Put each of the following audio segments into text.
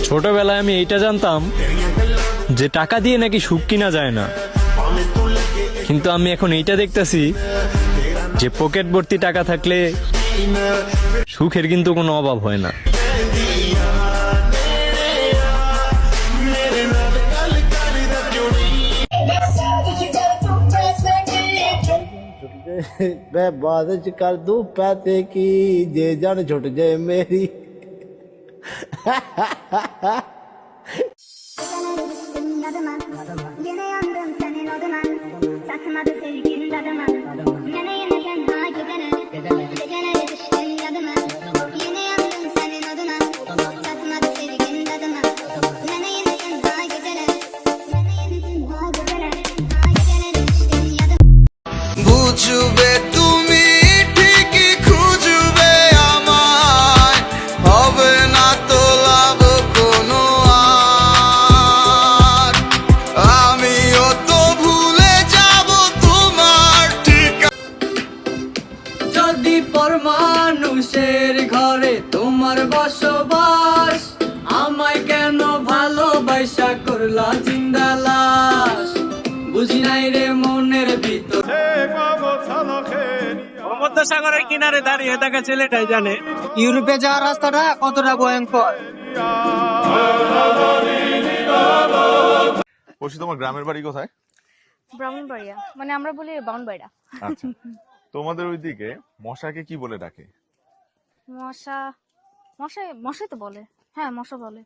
ছোটবেলায় আমি এইটা জানতাম যে টাকা দিয়ে নাকি সুখ কিনা যায় না, কিন্তু আমি এখন এইটা দেখতেছি যে পকেট ভর্তি টাকা থাকলে সুখের কিন্তু কোনো অভাব হয় না। मैं बाद च कर दूं पैसे की जे जान छुट जाए मेरी। বুঝবে তুমি ঠিকই খুঁজবে আমায়, হবে না তো লাভ কোনো আর, আমিও তো ভুলে যাব তোমার ঠিকানা। যদি পর মানুষের ঘরে তোমার বসবাস, আমায় কেন ভালোবাসা করলা জিন্দা লাশ, বুঝি নাই রে মনের ভিতর। সাগরের কিনারে দাঁড়িয়ে থাকা ছেলেটাই জানে ইউরোপে যাওয়ার রাস্তাটা কতটা ভয়ঙ্কর। তোমার গ্রামের বাড়ি কোথায়? ব্রাহ্মণবাড়িয়া, মানে আমরা বলি বাউনবাড়িয়া। আচ্ছা, তোমাদের ওইদিকে মশাকে কি বলে ডাকে? মশা, মশাই, মশাই তো বলে। হ্যাঁ, মশা বলে।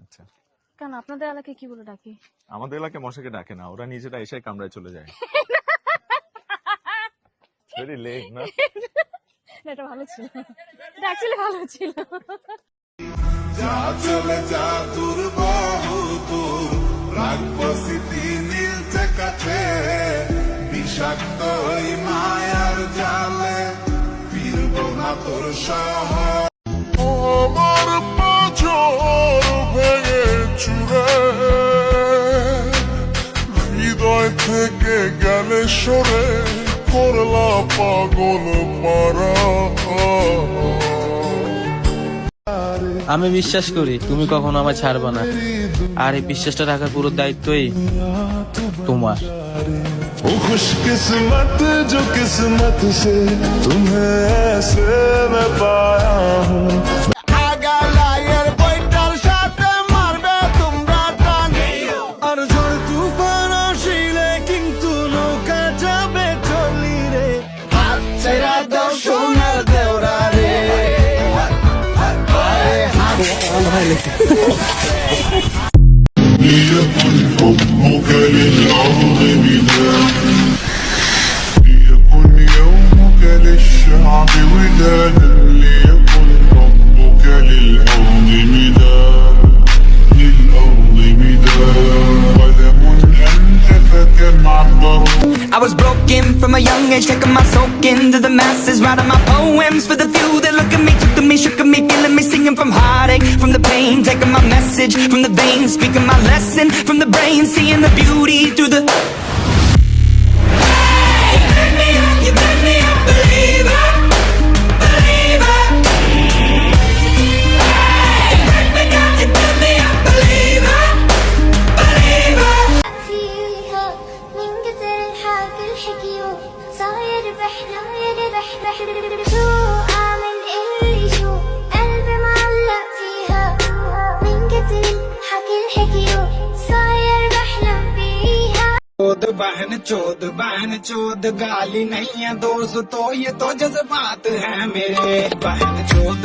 আচ্ছা, কেন আপনাদের এলাকায় কি বলে ডাকে? আমাদের এলাকায় মশাকে ডাকে না, ওরা নিজেরা এসে কামড়ায় চলে যায়। ভেরি লেগ না? এটা ভালো ছিল, এটা অ্যাকচুয়ালি ভালো ছিল। যা চলে যা দূর বহু দূর, রাখবো স্মৃতি নীলচে কাছে, বিষাক্ত ওই মায়ার জালে ফিরবো না তোর শহর। আমার পাঁচর ভেঙে চুরে হৃদয় থেকে গেলে সরে করলা পাগল পারা। আমি বিশ্বাস করি তুমি কখনো আমায় ছাড়বা না, আর এই বিশ্বাসটা রাখার পুরো দায়িত্বই তোমার। ओ खुशकिस्मत जो किस्मत से तुम्हें ऐसे मैं पाया हूँ। ليكن حبك للأرض مداد، ليكن يومك للشعب ودادا، ليكن حبك للأرض مداد، للأرض مداد، قدم أنت فكم عبر. I was broken from a young age, taking my soak into the masses, writing my poems for the few that look at me, took to me, shook at me, feeling me, singing from heartache, from the pain, taking my message from the veins, speaking my lesson from the brain, seeing the beauty through the. Hey, you made me a believer, believer. Hey, you made me a believer, believer. فيها من كتر الحكي الحكيو صاير بحناير بح شو اعمل اللي شو قلبي معلق فيها من كتر الحكي الحكيو صاير بحلم بيها। बहन चोद गाली नहीं है दोस्त, तो ये तो जज्बात है मेरे। बहन चोद